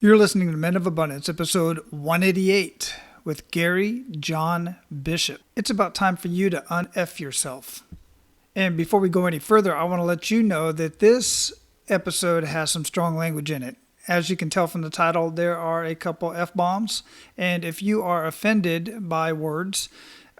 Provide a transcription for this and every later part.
You're listening to Men of Abundance, episode 188 with Gary John Bishop. It's about time for you to UnFU yourself. And before we go any further, I want to let you know that this episode has some strong language in it. As you can tell from the title, there are a couple F-bombs. And if you are offended by words,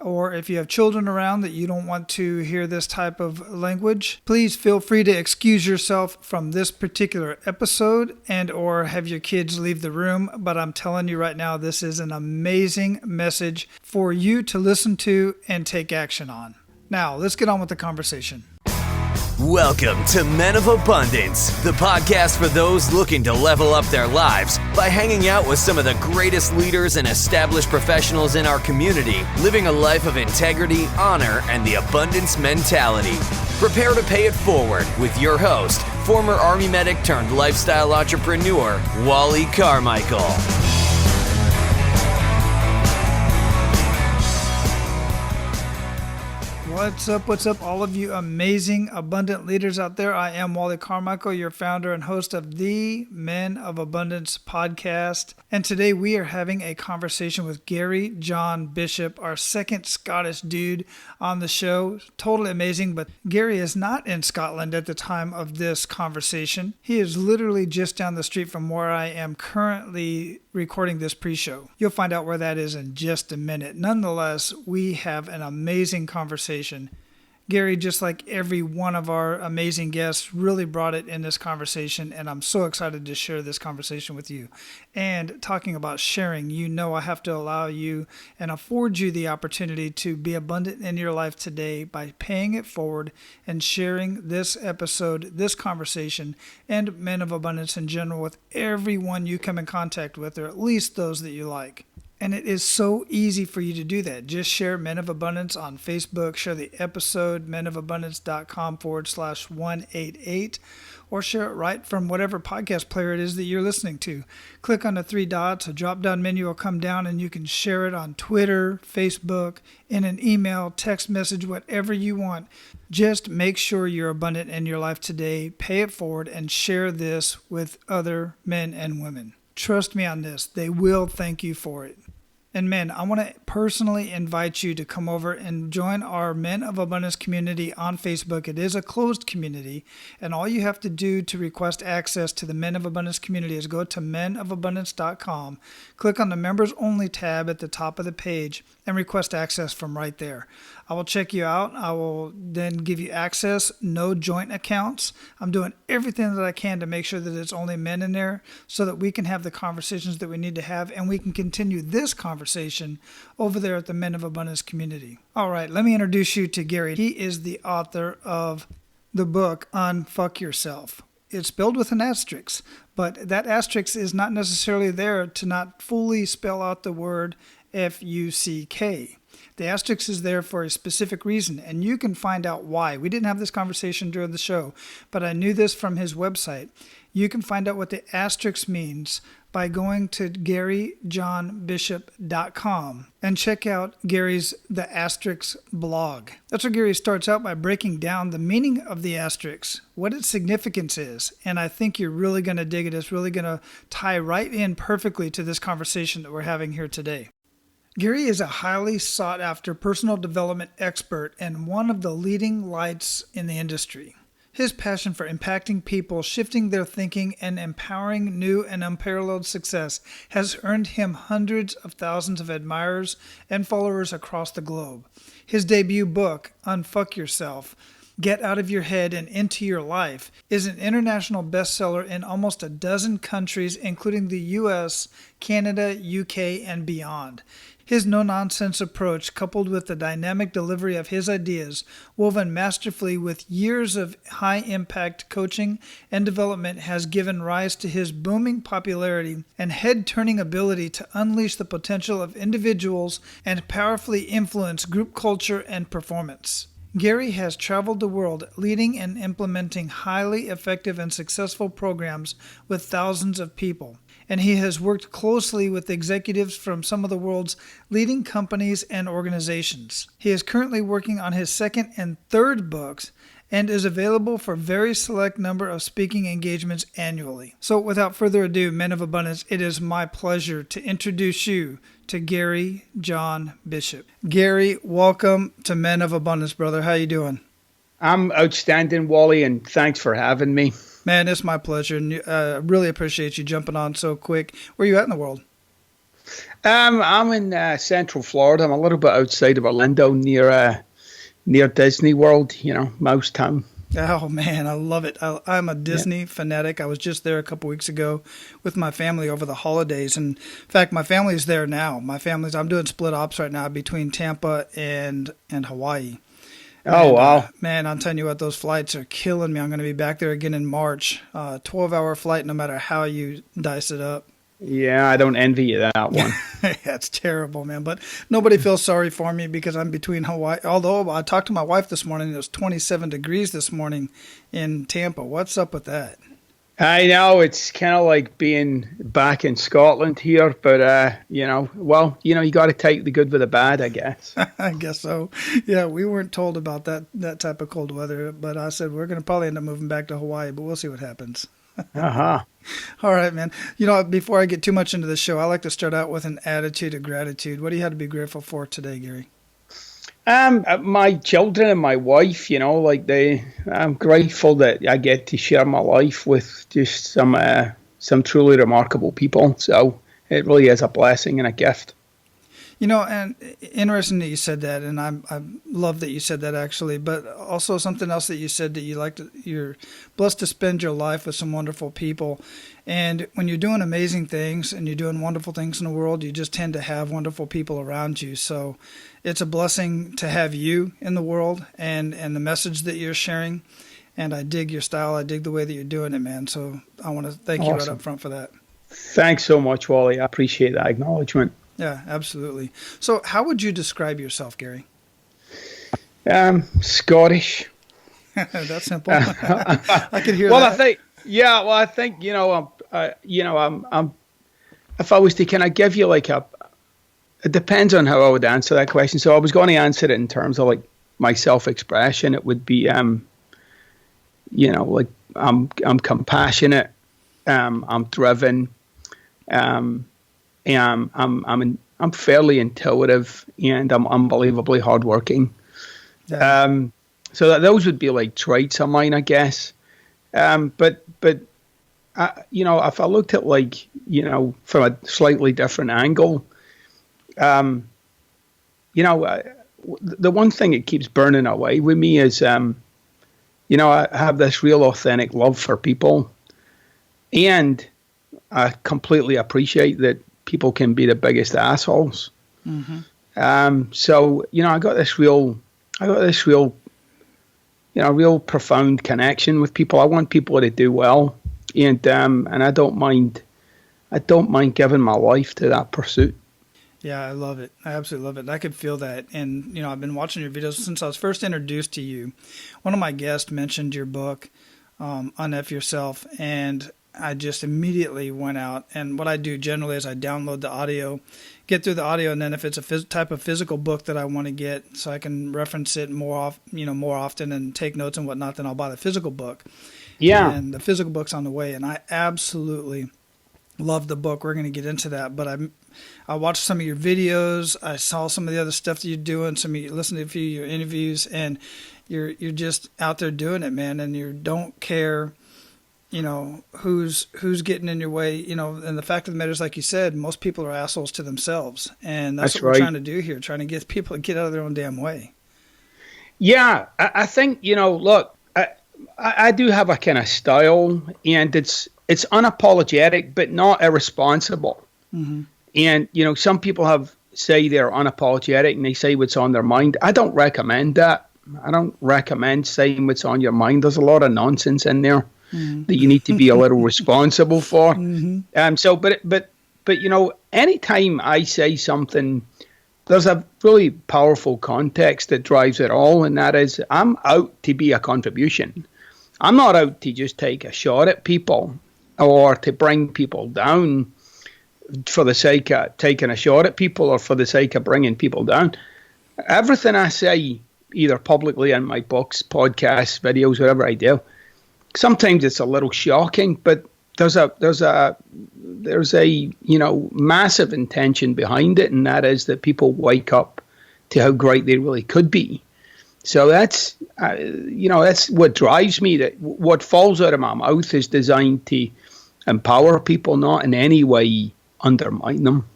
or if you have children around that you don't want to hear this type of language, please feel free to excuse yourself from this particular episode and or have your kids leave the room. But I'm telling you right now, this is an amazing message for you to listen to and take action on. Now, let's get on with the conversation. Welcome to Men of Abundance, the podcast for those looking to level up their lives by hanging out with some of the greatest leaders and established professionals in our community, living a life of integrity, honor, and the abundance mentality. Prepare to pay it forward with your host, former Army medic turned lifestyle entrepreneur, Wally Carmichael. What's up, all of you amazing, abundant leaders out there? I am Wally Carmichael, your founder and host of the Men of Abundance podcast. And today we are having a conversation with Gary John Bishop, our second Scottish dude on the show. Totally amazing, but Gary is not in Scotland at the time of this conversation. He is literally just down the street from where I am currently recording this pre-show. You'll find out where that is in just a minute. Nonetheless, we have an amazing conversation. Gary, just like every one of our amazing guests, really brought it in this conversation, and I'm so excited to share this conversation with you. And talking about sharing, you know I have to allow you and afford you the opportunity to be abundant in your life today by paying it forward and sharing this episode, this conversation, and Men of Abundance in general with everyone you come in contact with, or at least those that you like. And it is so easy for you to do that. Just share Men of Abundance on Facebook, share the episode, menofabundance.com/188, or share it right from whatever podcast player it is that you're listening to. Click on the three dots, a drop-down menu will come down, and you can share it on Twitter, Facebook, in an email, text message, whatever you want. Just make sure you're abundant in your life today, pay it forward, and share this with other men and women. Trust me on this. They will thank you for it. And men, I want to personally invite you to come over and join our Men of Abundance community on Facebook. It is a closed community, and all you have to do to request access to the Men of Abundance community is go to menofabundance.com, click on the Members Only tab at the top of the page, and request access from right there. I will check you out. I will then give you access, no joint accounts. I'm doing everything that I can to make sure that it's only men in there so that we can have the conversations that we need to have, and we can continue this conversation over there at the Men of Abundance community. All right, let me introduce you to Gary. He is the author of the book UnFUK Yourself. It's spelled with an asterisk, but that asterisk is not necessarily there to not fully spell out the word F-U-C-K. The asterisk is there for a specific reason, and you can find out why. We didn't have this conversation during the show, but I knew this from his website. You can find out what the asterisk means by going to GaryJohnBishop.com and check out Gary's The Asterisk blog. That's where Gary starts out by breaking down the meaning of the asterisk, what its significance is, and I think you're really going to dig it. It's really going to tie right in perfectly to this conversation that we're having here today. Gary is a highly sought-after personal development expert and one of the leading lights in the industry. His passion for impacting people, shifting their thinking, and empowering new and unparalleled success has earned him hundreds of thousands of admirers and followers across the globe. His debut book, UnFUK Yourself, Get Out of Your Head and Into Your Life, is an international bestseller in almost a dozen countries, including the US, Canada, UK, and beyond. His no-nonsense approach, coupled with the dynamic delivery of his ideas, woven masterfully with years of high-impact coaching and development, has given rise to his booming popularity and head-turning ability to unleash the potential of individuals and powerfully influence group culture and performance. Gary has traveled the world leading and implementing highly effective and successful programs with thousands of people. And he has worked closely with executives from some of the world's leading companies and organizations. He is currently working on his second and third books and is available for a very select number of speaking engagements annually. So without further ado, Men of Abundance, it is my pleasure to introduce you to Gary John Bishop. Gary, welcome to Men of Abundance, brother. How you doing? I'm outstanding, Wally, and thanks for having me. Man, it's my pleasure, and I really appreciate you jumping on so quick. Where are you at in the world? I'm in Central Florida. I'm a little bit outside of Orlando, near Disney World, Mouse Town. Oh, man, I love it. I'm a Disney fanatic. I was just there a couple weeks ago with my family over the holidays. And in fact, my family's there now. I'm doing split ops right now between Tampa and Hawaii. Oh, wow. Man, I'm telling you what, those flights are killing me. I'm going to be back there again in March. 12-hour flight, no matter how you dice it up. Yeah, I don't envy you that one. That's terrible, man. But nobody feels sorry for me because I'm between Hawaii. Although I talked to my wife this morning, it was 27 degrees this morning in Tampa. What's up with that? I know, it's kind of like being back in Scotland here, but, you got to take the good with the bad, I guess. I guess so. Yeah, we weren't told about that type of cold weather, but I said we're going to probably end up moving back to Hawaii, but we'll see what happens. Uh-huh. All right, man. Before I get too much into the show, I like to start out with an attitude of gratitude. What do you have to be grateful for today, Gary? My children and my wife, I'm grateful that I get to share my life with just some truly remarkable people. So it really is a blessing and a gift. And interesting that you said that, and I love that you said that actually, but also something else that you said that you're blessed to spend your life with some wonderful people. And when you're doing amazing things and you're doing wonderful things in the world, you just tend to have wonderful people around you. So it's a blessing to have you in the world and the message that you're sharing. And I dig your style. I dig the way that you're doing it, man. So I want to thank you right up front for that. Thanks so much, Wally. I appreciate that acknowledgement. Yeah, absolutely. So how would you describe yourself, Gary? Scottish. That's simple. I could hear that. I think, I'm if I was to kind of give you it depends on how I would answer that question. So I was going to answer it in terms of my self-expression. It would be, I'm compassionate. I'm driven. And I'm fairly intuitive, and I'm unbelievably hardworking. Yeah. So those would be traits of mine, I guess. But if I looked at from a slightly different angle, the one thing that keeps burning away with me is, I have this real authentic love for people, and I completely appreciate that people can be the biggest assholes. Mm-hmm. So I got this real, real profound connection with people. I want people to do well, and I don't mind giving my life to that pursuit. Yeah, I love it. I absolutely love it. I could feel that. And, I've been watching your videos since I was first introduced to you. One of my guests mentioned your book, UnFU Yourself, and I just immediately went out, and what I do generally is I download the audio, get through the audio, and then if it's a type of physical book that I want to get so I can reference it more often and take notes and whatnot, then I'll buy the physical book. Yeah. And the physical book's on the way, and I absolutely love the book. We're going to get into that, but I watched some of your videos. I saw some of the other stuff that you're doing. Listened to a few of your interviews, and you're just out there doing it, man, and you don't care who's getting in your way, and the fact of the matter is, like you said, most people are assholes to themselves. And that's what we're trying to do here, trying to get people to get out of their own damn way. Yeah. I think, look, I do have a kind of style, and it's unapologetic, but not irresponsible. Mm-hmm. And, some people say they're unapologetic and they say what's on their mind. I don't recommend that. I don't recommend saying what's on your mind. There's a lot of nonsense in there. Mm-hmm. That you need to be a little responsible for. Mm-hmm. But anytime I say something, there's a really powerful context that drives it all, and that is I'm out to be a contribution. I'm not out to just take a shot at people or to bring people down for the sake of taking a shot at people or for the sake of bringing people down. Everything I say either publicly in my books, podcasts, videos, whatever I do. Sometimes it's a little shocking, but there's a massive intention behind it, and that is that people wake up to how great they really could be. So that's that's what drives me. That what falls out of my mouth is designed to empower people, not in any way undermine them.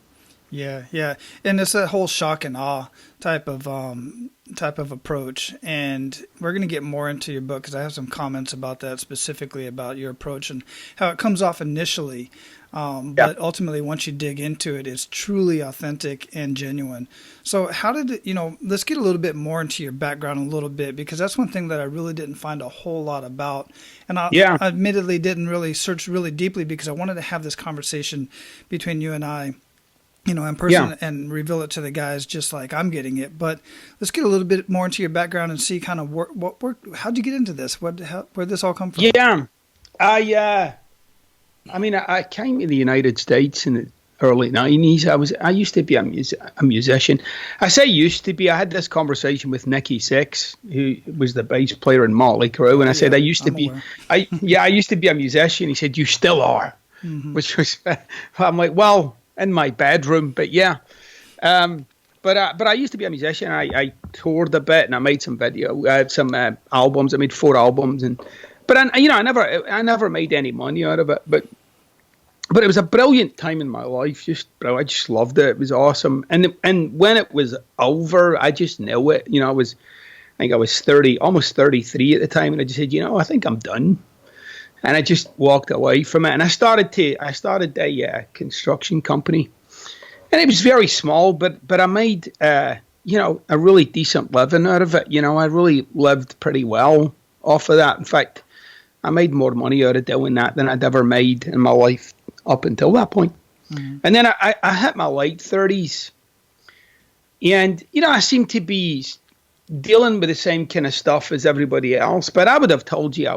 Yeah, and it's a whole shock and awe type of approach, and we're going to get more into your book because I have some comments about that, specifically about your approach and how it comes off initially, but ultimately once you dig into it, it's truly authentic and genuine. So how did it, let's get a little bit more into your background a little bit, because that's one thing that I really didn't find a whole lot about, and I admittedly didn't really search really deeply because I wanted to have this conversation between you and I, in person, and reveal it to the guys just like I'm getting it. But let's get a little bit more into your background and see kind of how'd you get into this? Where'd this all come from? Yeah, I came to the United States in the early 90s. I used to be a musician. I say used to be. I had this conversation with Nicky Six, who was the bass player in Motley Crue, and I said I used to be. I used to be a musician. He said, "You still are," which was. I'm like, well. In my bedroom, but yeah. But I used to be a musician. I toured a bit, and I made some albums. I made 4 albums, but I never made any money out of it. But it was a brilliant time in my life. I just loved it. It was awesome. And when it was over, I just knew it. I think I was 30, almost 33 at the time, and I just said, I think I'm done. And I just walked away from it, and I started a construction company, and it was very small, but I made a really decent living out of it. I really lived pretty well off of that. In fact, I made more money out of doing that than I'd ever made in my life up until that point. Mm-hmm. And then I hit my late 30s, and I seemed to be dealing with the same kind of stuff as everybody else. But I would have told you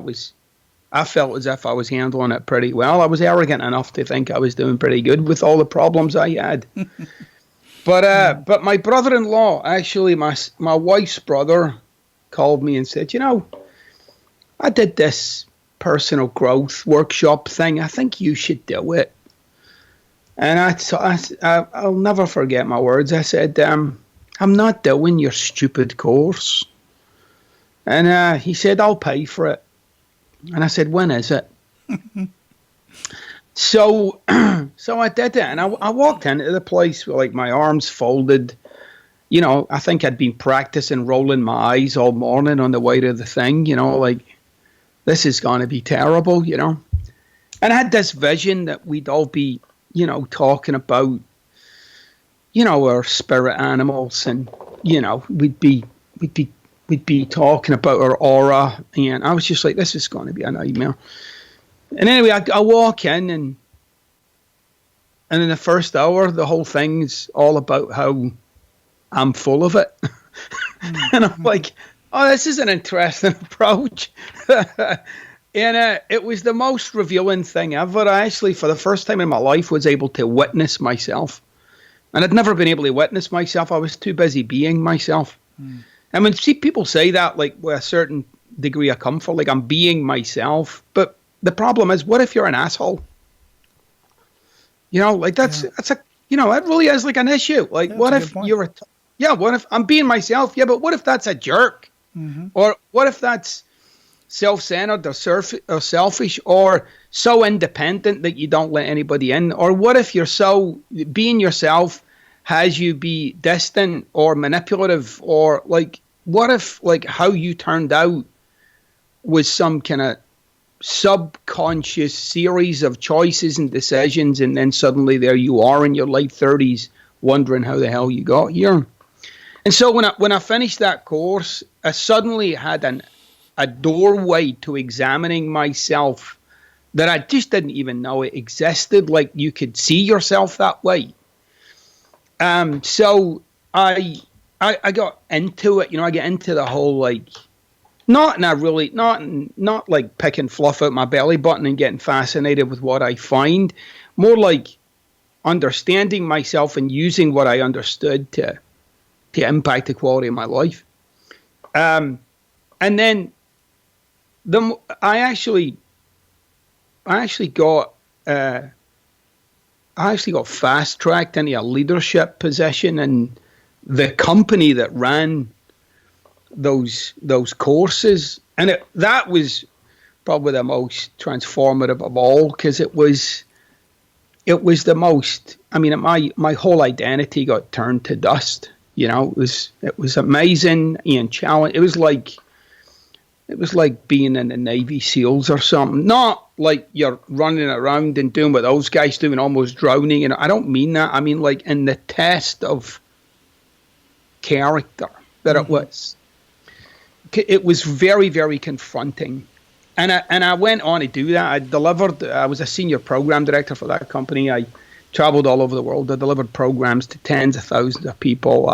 I felt as if I was handling it pretty well. I was arrogant enough to think I was doing pretty good with all the problems I had. But my brother-in-law, actually my wife's brother, called me and said, I did this personal growth workshop thing. I think you should do it. And I'll never forget my words. I said, I'm not doing your stupid course. And he said, I'll pay for it. And I said, when is it? So I did it, and I walked into the place with my arms folded. I think I'd been practicing rolling my eyes all morning on the way to the thing, this is going to be terrible, And I had this vision that we'd all be, talking about, our spirit animals, and, we'd be talking about our aura, and I was just like, this is going to be a nightmare. And anyway, I walk in, and in the first hour, the whole thing's all about how I'm full of it. And I'm like, oh, this is an interesting approach. And it was the most revealing thing ever. I actually, for the first time in my life, was able to witness myself. And I'd never been able to witness myself. I was too busy being myself. And when people say that, with a certain degree of comfort, I'm being myself. But the problem is, what if you're an asshole? That's it really is an issue. What if you're what if I'm being myself? Yeah, but what if that's a jerk? Mm-hmm. Or what if that's self-centered or selfish or so independent that you don't let anybody in? Or what if you're so being yourself has you be distant or manipulative, or what if how you turned out was some kind of subconscious series of choices and decisions, and then suddenly there you are in your late 30s wondering how the hell you got here. And so when I finished that course, I suddenly had a doorway to examining myself that I just didn't even know it existed. You could see yourself that way. So I got into it, I get into the whole, not picking fluff out my belly button and getting fascinated with what I find, more understanding myself and using what I understood to impact the quality of my life. And then I actually got fast tracked into a leadership position in the company that ran those courses, and that was probably the most transformative of all, because it was the most. I mean, my whole identity got turned to dust. It was amazing and challenging. It was like being in the Navy SEALs or something. Not like you're running around and doing what those guys do and almost drowning. And I don't mean that. I mean like in the test of character that it was. It was very, very confronting. And I went on to do that. I was a senior program director for that company. I traveled all over the world. I delivered programs to tens of thousands of people.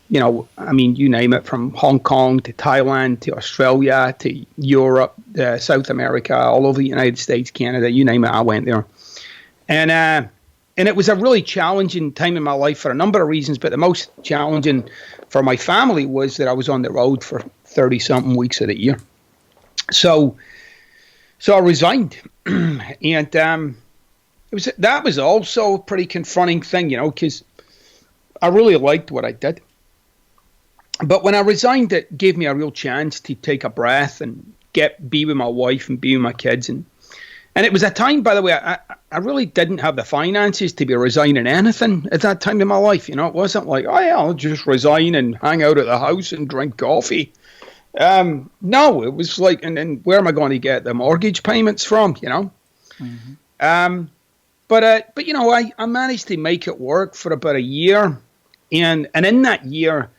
You name it, from Hong Kong to Thailand to Australia to Europe, South America, all over the United States, Canada, you name it, I went there. And it was a really challenging time in my life for a number of reasons, but the most challenging for my family was that I was on the road for 30-something weeks of the year. So I resigned, and that was also a pretty confronting thing, because I really liked what I did. But when I resigned, it gave me a real chance to take a breath and be with my wife and be with my kids. And it was a time, by the way, I really didn't have the finances to be resigning anything at that time in my life. It wasn't like, oh yeah, I'll just resign and hang out at the house and drink coffee. No, it was like, and then where am I going to get the mortgage payments from, Mm-hmm. But I managed to make it work for about a year. And in that year,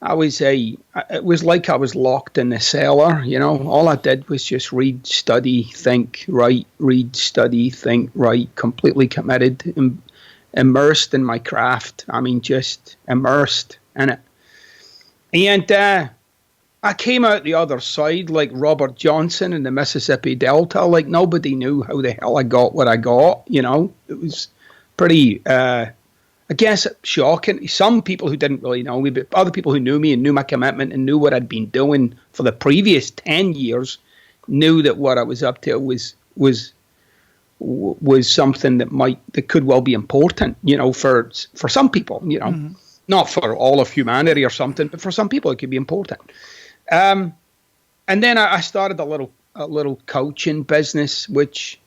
it was like I was locked in the cellar, all I did was just read, study, think, write, completely committed, immersed in my craft. I mean, just immersed in it. And I came out the other side like Robert Johnson in the Mississippi Delta. Like nobody knew how the hell I got what I got, It was pretty, I guess, shocking. Some people who didn't really know me, but other people who knew me and knew my commitment and knew what I'd been doing for the previous 10 years knew that what I was up to was something that could well be important, for some people, mm-hmm. Not for all of humanity or something, but for some people it could be important. And then I started a little coaching business, which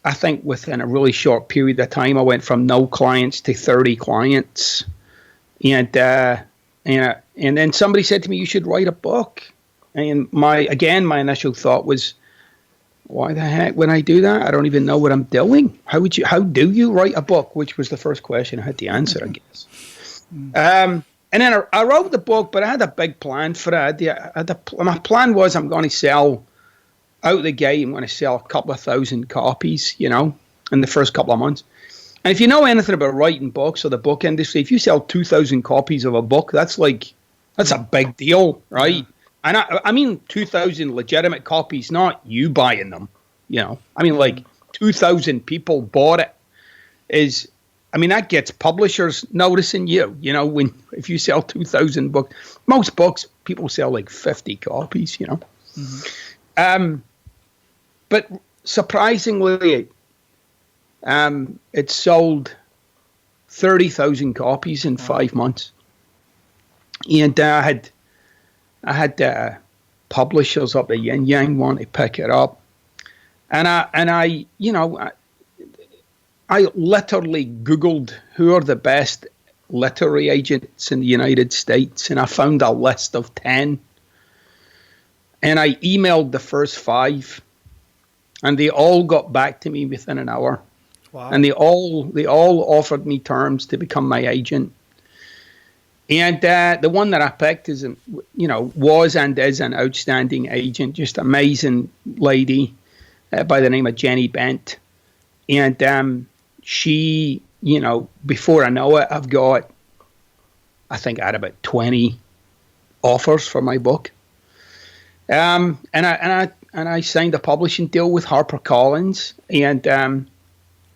I think within a really short period of time, I went from no clients to 30 clients. And then somebody said to me, you should write a book. And my initial thought was, why the heck would I do that? I don't even know what I'm doing. How do you write a book? Which was the first question I had to answer, I guess. And then I wrote the book, but I had a big plan for it. My plan was I'm going to sell out the gate. I'm going to sell a couple of thousand copies, in the first couple of months. And if you know anything about writing books or the book industry, if you sell 2,000 copies of a book, that's a big deal, right? Yeah. And I mean 2,000 legitimate copies, not you buying them, I mean, like 2,000 people bought it that gets publishers noticing you, if you sell 2,000 books. Most books, people sell like 50 copies, Mm-hmm. But surprisingly, it sold 30,000 copies in 5 months. And I had publishers up the yin yang want to pick it up. And I literally Googled who are the best literary agents in the United States, and I found a list of 10. And I emailed the first 5, and they all got back to me within an hour. Wow. And they all offered me terms to become my agent. And the one that I picked was and is an outstanding agent, just amazing lady by the name of Jenny Bent. And she, before I know it, I think I had about 20 offers for my book. And I signed a publishing deal with HarperCollins, and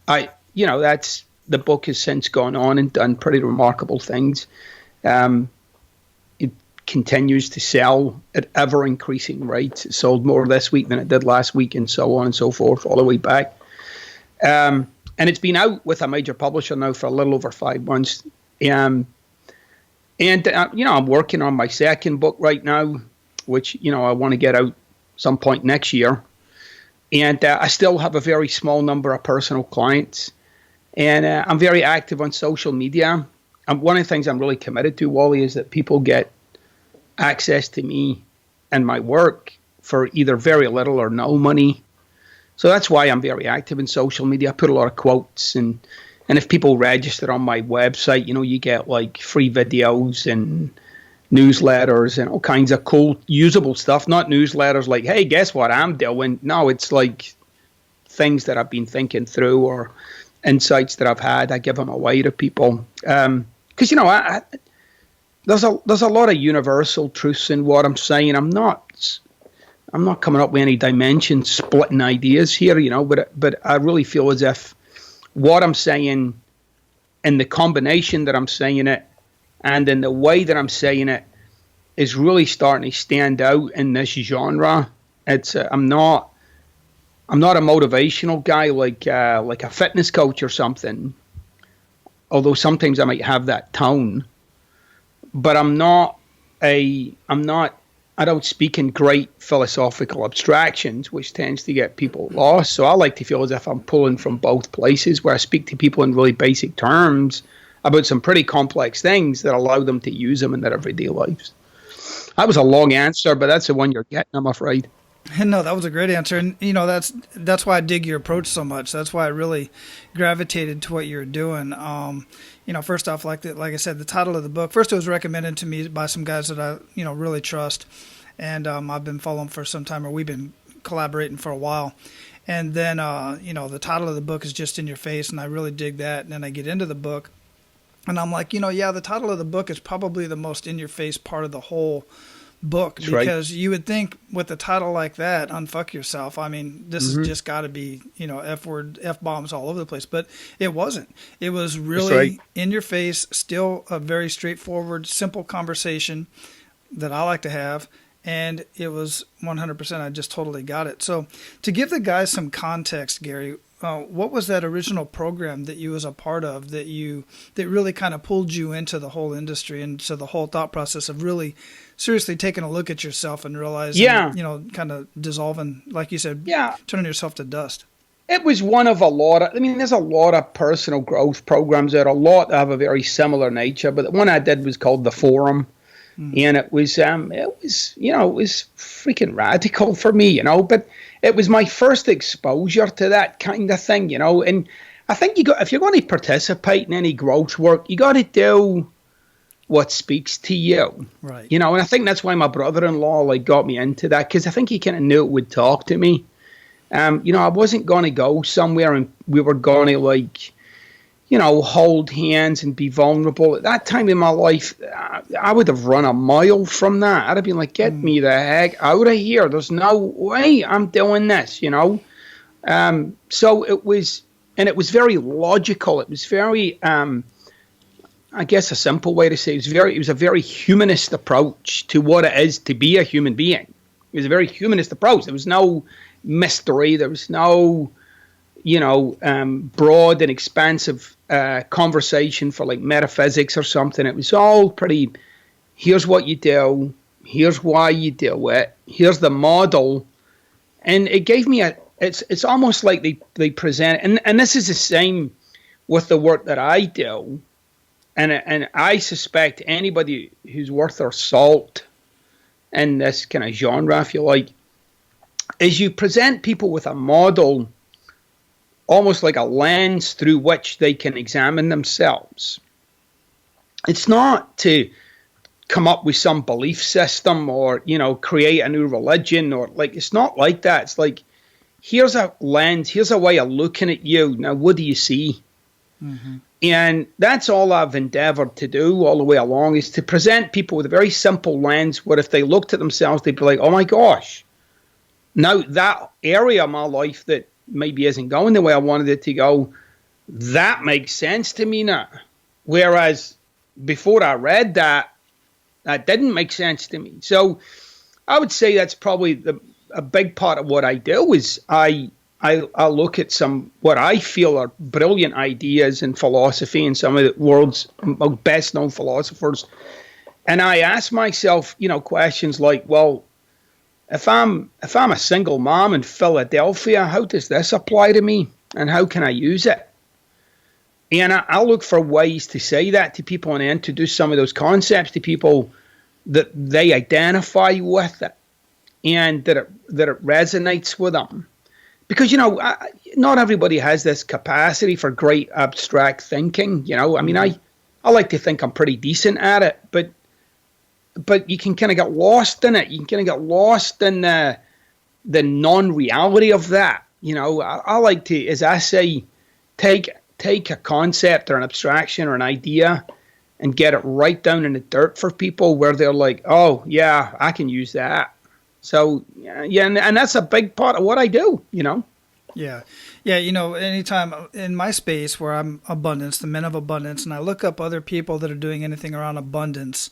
that's the book has since gone on and done pretty remarkable things. It continues to sell at ever increasing rates. It sold more this week than it did last week, and so on and so forth, all the way back. And it's been out with a major publisher now for a little over 5 months. I'm working on my second book right now, which, I want to get out some point next year. And I still have a very small number of personal clients. And I'm very active on social media. And one of the things I'm really committed to, Wally, is that people get access to me and my work for either very little or no money. So that's why I'm very active in social media. I put a lot of quotes, and if people register on my website, you get like free videos and newsletters and all kinds of cool, usable stuff. Not newsletters like, hey, guess what I'm doing? No, it's like things that I've been thinking through or insights that I've had. I give them away to people. Because, there's a lot of universal truths in what I'm saying. I'm not coming up with any dimension splitting ideas here, but I really feel as if what I'm saying and the combination that I'm saying it and in the way that I'm saying it is really starting to stand out in this genre. I'm not a motivational guy like a fitness coach or something, although sometimes I might have that tone. But I don't speak in great philosophical abstractions, which tends to get people lost. So I like to feel as if I'm pulling from both places, where I speak to people in really basic terms about some pretty complex things that allow them to use them in their everyday lives. That was a long answer, but that's the one you're getting, I'm afraid. No, that was a great answer. And, that's why I dig your approach so much. That's why I really gravitated to what you're doing. First off, like I said, the title of the book, first it was recommended to me by some guys that I, really trust. And I've been following for some time, or we've been collaborating for a while. And then, the title of the book is Just in Your Face, and I really dig that. And then I get into the book, and I'm like, the title of the book is probably the most in-your-face part of the whole book. That's because right. You would think with a title like that, UnFUK Yourself, I mean, this has just got to be, F-bombs all over the place. But it wasn't. It was really in your face, still a very straightforward, simple conversation that I like to have. And it was 100%. I just totally got it. So to give the guys some context, Gary, what was that original program that you was a part of that really kind of pulled you into the whole industry and to the whole thought process of really seriously taking a look at yourself and realizing, kind of dissolving, like you said, turning yourself to dust? It was one of a lot of, there's a lot of personal growth programs that have a very similar nature, but the one I did was called The Forum. And it was freaking radical for me, but it was my first exposure to that kind of thing, and I think if you're going to participate in any growth work, you got to do what speaks to you, right? And I think that's why my brother-in-law got me into that, because I think he kind of knew it would talk to me. I wasn't going to go somewhere and we were going to hold hands and be vulnerable. At that time in my life, I would have run a mile from that. I'd have been like, get me the heck out of here. There's no way I'm doing this, So it was very logical. It was very, I guess a simple way to say it was a very humanist approach to what it is to be a human being. It was a very humanist approach. There was no mystery. There was no, broad and expansive conversation for metaphysics or something. It was all pretty, here's what you do, here's why you do it, here's the model. And it gave me it's almost like they present, and this is the same with the work that I do. And I suspect anybody who's worth their salt in this kind of genre, if you like, is you present people with a model, almost like a lens through which they can examine themselves. It's not to come up with some belief system or, create a new religion or it's not like that. It's like, here's a lens, here's a way of looking at you. Now, what do you see? Mm-hmm. And that's all I've endeavored to do all the way along, is to present people with a very simple lens where if they looked at themselves, they'd be like, oh my gosh, now that area of my life that maybe isn't going the way I wanted it to go, that makes sense to me now. Whereas before I read that, That didn't make sense to me. So I would say that's probably a big part of what I do is I look at what I feel are brilliant ideas in philosophy and some of the world's best known philosophers. And I ask myself, questions like, well, if I'm a single mom in Philadelphia, how does this apply to me? And how can I use it? And I look for ways to say that to people and introduce some of those concepts to people that they identify with it and that it resonates with them. Because, not everybody has this capacity for great abstract thinking. I mean, I like to think I'm pretty decent at it, but you can kind of get lost in it. You can kind of get lost in the non-reality of that. I like to, as I say, take a concept or an abstraction or an idea and get it right down in the dirt for people where they're like, oh, yeah, I can use that. So, yeah, and that's a big part of what I do, Yeah. Yeah, anytime in my space where I'm abundance, the men of abundance, and I look up other people that are doing anything around abundance,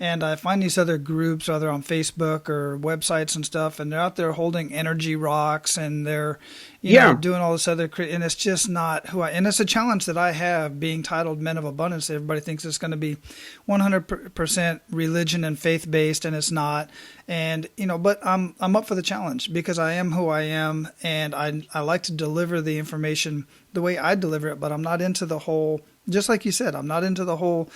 and I find these other groups, either on Facebook or websites and stuff, and they're out there holding energy rocks, and they're, doing all this other, and it's just not who and it's a challenge that I have being titled Men of Abundance. Everybody thinks it's going to be 100% religion and faith-based, and it's not. And, but I'm up for the challenge because I am who I am, and I like to deliver the information the way I deliver it, but I'm not into the whole, just like you said, I'm not into the whole,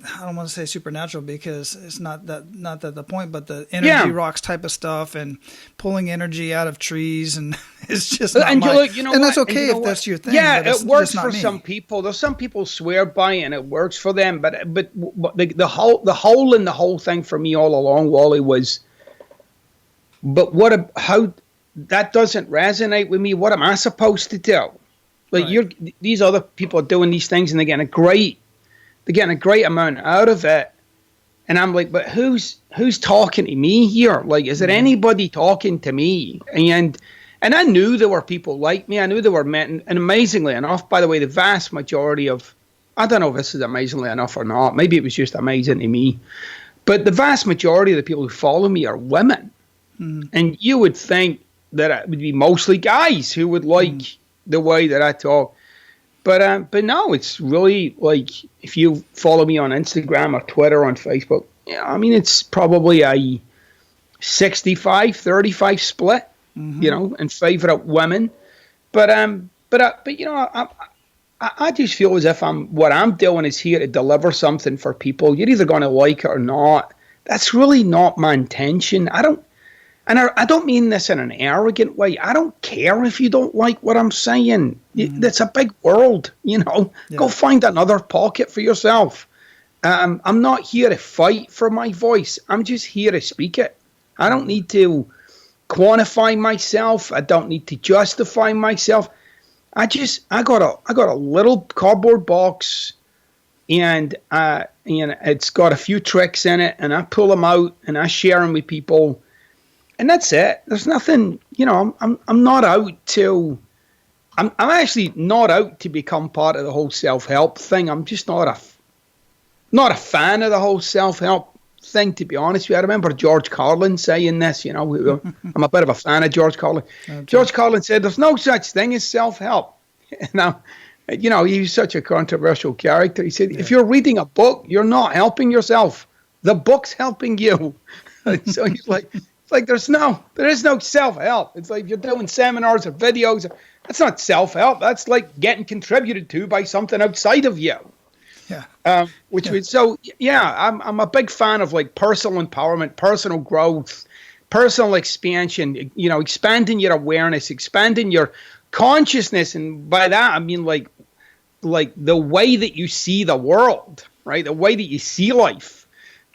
I don't want to say supernatural because it's not that the point, but the energy rocks type of stuff and pulling energy out of trees, and it's just not and that's okay if that's your thing. Yeah, it works for some people. There's some people swear by it and it works for them, but the hole in the whole thing for me all along, Wally, was, but how that doesn't resonate with me. What am I supposed to do? Like these other people are doing these things and they're getting a great amount out of it. And I'm like, but who's talking to me here? Like, is there anybody talking to me? And I knew there were people like me. I knew there were men. And amazingly enough, by the way, the vast majority of, I don't know if this is amazingly enough or not. Maybe it was just amazing to me. But the vast majority of the people who follow me are women. Mm. And you would think that it would be mostly guys who would like the way that I talk. But no, it's really like if you follow me on Instagram or Twitter or on Facebook, I mean, it's probably a 65-35 split, in favor of women. But I just feel as if what I'm doing is here to deliver something for people. You're either going to like it or not. That's really not my intention. I don't mean this in an arrogant way. I don't care if you don't like what I'm saying. That's a big world, Go find another pocket for yourself. I'm not here to fight for my voice. I'm just here to speak it. I don't need to quantify myself. I don't need to justify myself. I got a little cardboard box, and it's got a few tricks in it, and I pull them out and I share them with people. And that's it. There's nothing, I'm not out to, I'm actually not out to become part of the whole self-help thing. I'm just not a fan of the whole self-help thing, to be honest with you. I remember George Carlin saying this, I'm a bit of a fan of George Carlin. Okay. George Carlin said, there's no such thing as self-help. Now, he's such a controversial character. He said, if you're reading a book, you're not helping yourself. The book's helping you. So he's like, there is no self-help. It's like if you're doing seminars or videos, that's not self-help. That's like getting contributed to by something outside of you. Yeah. I'm a big fan of like personal empowerment, personal growth, personal expansion, expanding your awareness, expanding your consciousness. And by that, I mean like the way that you see the world, right? The way that you see life.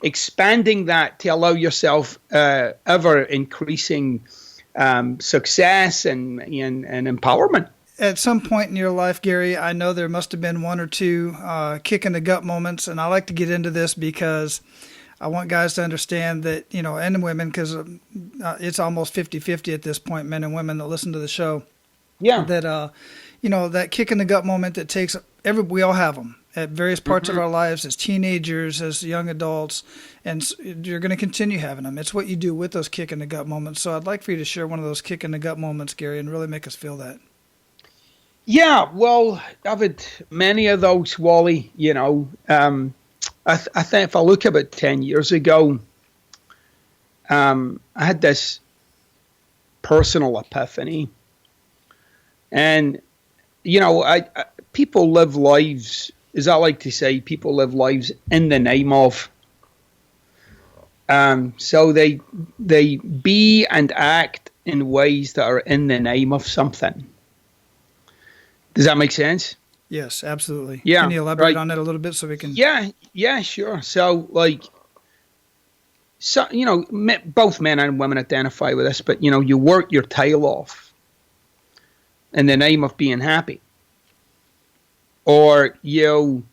Expanding that to allow yourself ever increasing success and empowerment. At some point in your life, Gary, I know there must have been one or two kick in the gut moments, and I like to get into this because I want guys to understand that, and women, because it's almost 50-50 at this point, men and women that listen to the show. Yeah. That, that kick in the gut moment that takes we all have them at various parts of our lives, as teenagers, as young adults, and you're going to continue having them. It's what you do with those kick in the gut moments. So I'd like for you to share one of those kick in the gut moments, Gary, and really make us feel that. Yeah, well, I've had many of those, Wally. I think if I look about 10 years ago, I had this personal epiphany. And, people live lives, as I like to say, people live lives in the name of. So they be and act in ways that are in the name of something. Does that make sense? Yes, absolutely. Yeah. Can you elaborate on that a little bit so we can? Yeah, sure. So, both men and women identify with this, but, you work your tail off in the name of being happy. Or you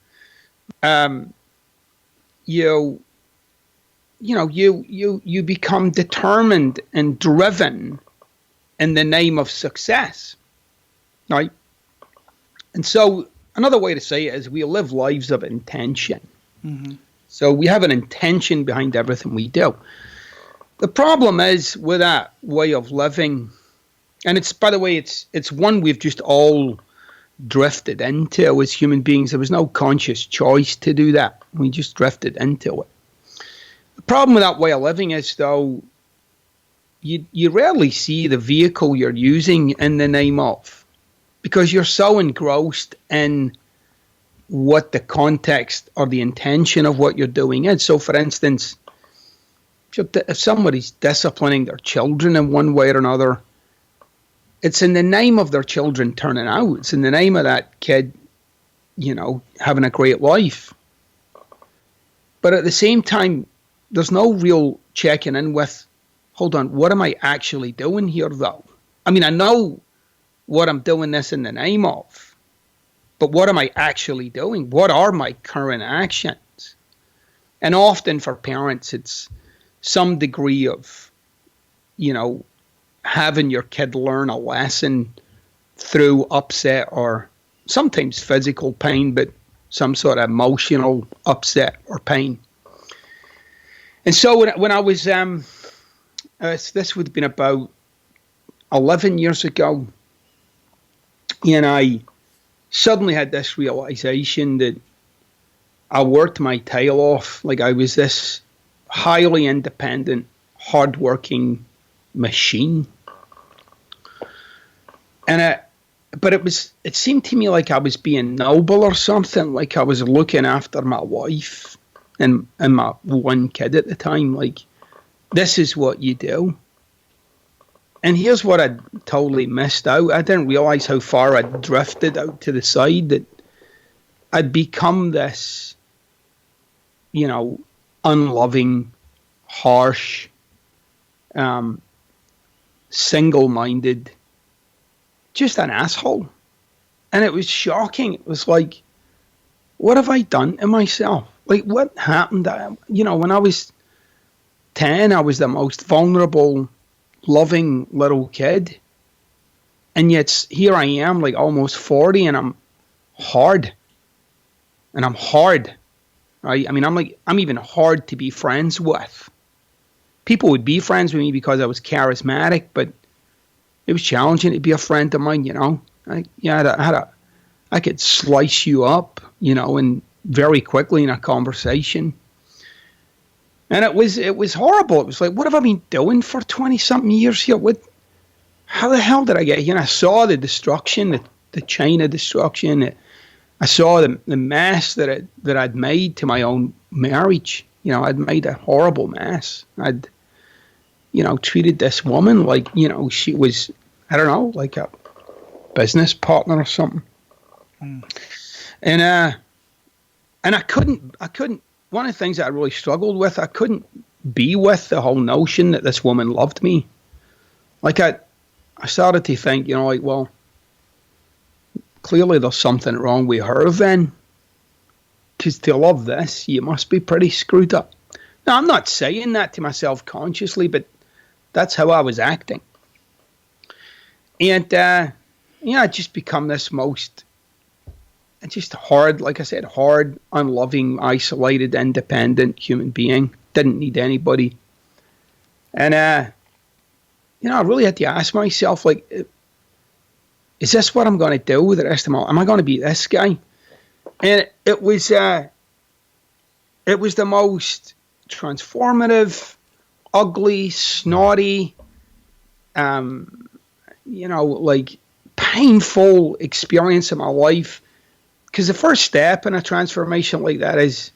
become determined and driven in the name of success, right? And so another way to say it is we live lives of intention. Mm-hmm. So we have an intention behind everything we do. The problem is with that way of living, and it's, by the way, it's one we've just all drifted into as human beings. There was no conscious choice to do that. We just drifted into it. The problem with that way of living is, though, you rarely see the vehicle you're using in the name of, because you're so engrossed in what the context or the intention of what you're doing is. So, for instance, if somebody's disciplining their children in one way or another, it's in the name of their children turning out. It's in the name of that kid, having a great life. But at the same time, there's no real checking in with, hold on, what am I actually doing here, though? I mean, I know what I'm doing this in the name of, but what am I actually doing? What are my current actions? And often for parents, it's some degree of, having your kid learn a lesson through upset or sometimes physical pain, but some sort of emotional upset or pain. And so when I was, this would have been about 11 years ago, and I suddenly had this realization that I worked my tail off. Like I was this highly independent, hardworking machine. But it seemed to me like I was being noble or something, like I was looking after my wife and my one kid at the time. Like, this is what you do. And here's what I'd totally missed out. I didn't realize how far I'd drifted out to the side, that I'd become this, unloving, harsh, single-minded, just an asshole. And it was shocking. It was like, what have I done to myself? Like, what happened? When I was 10, I was the most vulnerable, loving little kid. And yet here I am, like almost 40, and I'm hard. And I'm hard, right? I mean, I'm even hard to be friends with. People would be friends with me because I was charismatic, but it was challenging to be a friend of mine, I could slice you up, and very quickly in a conversation. And it was horrible. It was like, what have I been doing for 20-something years here? How the hell did I get here? And I saw the destruction, the chain of destruction. I saw the mess that I'd made to my own marriage. I'd made a horrible mess. I'd treated this woman like, she was, I don't know, like a business partner or something. Mm. And I couldn't, one of the things that I really struggled with, I couldn't be with the whole notion that this woman loved me. Like I started to think, well, clearly there's something wrong with her then. Because to love this, you must be pretty screwed up. Now, I'm not saying that to myself consciously, but that's how I was acting. And, I'd just become this most just hard, like I said, hard, unloving, isolated, independent human being. Didn't need anybody. And, I really had to ask myself, like, is this what I'm going to do with the rest of my life? Am I going to be this guy? And it was the most transformative, ugly, snotty, like painful experience in my life. Because the first step in a transformation like that is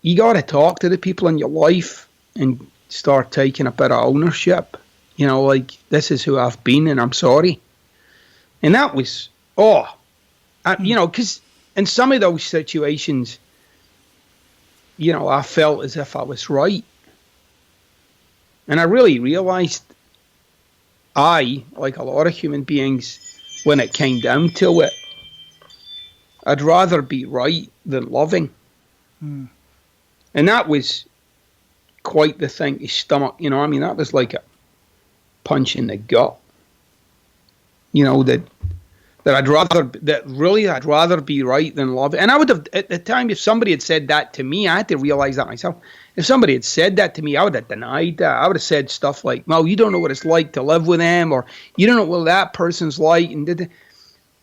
you got to talk to the people in your life and start taking a bit of ownership. Like, this is who I've been and I'm sorry. And that was, because in some of those situations, I felt as if I was right. And I really realized like a lot of human beings, when it came down to it, I'd rather be right than loving. And that was quite the thing to stomach, that was like a punch in the gut. I'd rather be right than love. And I would have, at the time, if somebody had said that to me, I had to realize that myself. If somebody had said that to me, I would have denied that. I would have said stuff like, "No, you don't know what it's like to live with them," or "You don't know what that person's like."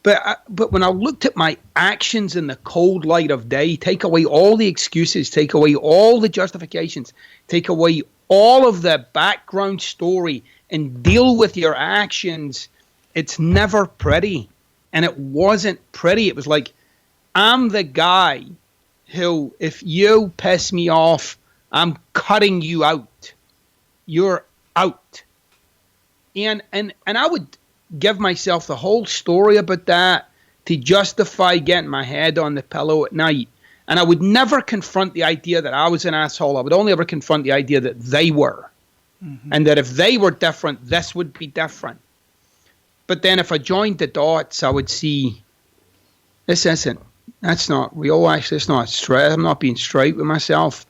But when I looked at my actions in the cold light of day, take away all the excuses, take away all the justifications, take away all of the background story, and deal with your actions, it's never pretty. And it wasn't pretty. It was like, I'm the guy who, if you piss me off, I'm cutting you out. You're out. And I would give myself the whole story about that to justify getting my head on the pillow at night. And I would never confront the idea that I was an asshole. I would only ever confront the idea that they were. Mm-hmm. And that if they were different, this would be different. But then if I joined the dots, I would see, that's not real, actually. It's not straight. I'm not being straight with myself.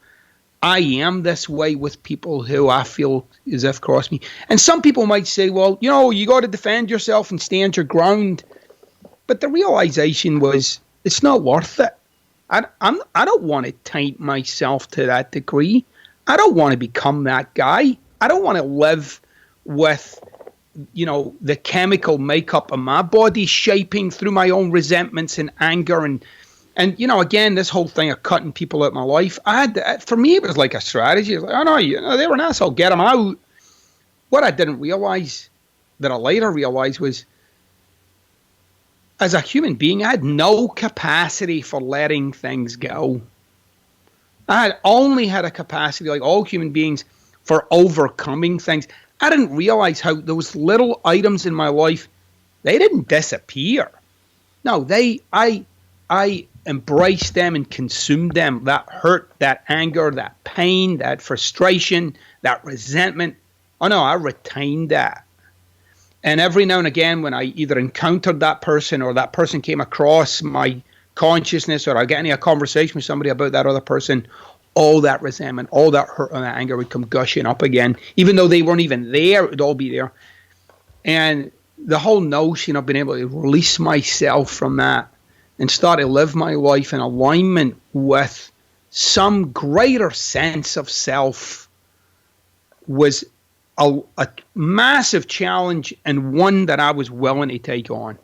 I am this way with people who I feel as if cross me. And some people might say, well, you got to defend yourself and stand your ground. But the realization was, it's not worth it. I don't want to taint myself to that degree. I don't want to become that guy. I don't want to live with, the chemical makeup of my body shaping through my own resentments and anger and again, this whole thing of cutting people out of my life, for me, it was like a strategy. It was like, oh no, they were an asshole, get them out. What I didn't realize, that I later realized, was as a human being, I had no capacity for letting things go. I had only had a capacity, like all human beings, for overcoming things. I didn't realize how those little items in my life, they didn't disappear. No, I embraced them and consumed them. That hurt, that anger, that pain, that frustration, that resentment. Oh no, I retained that. And every now and again, when I either encountered that person or that person came across my consciousness, or I get into a conversation with somebody about that other person, all that resentment, all that hurt and that anger would come gushing up again. Even though they weren't even there, it would all be there. And the whole notion of being able to release myself from that and start to live my life in alignment with some greater sense of self was a massive challenge, and one that I was willing to take on.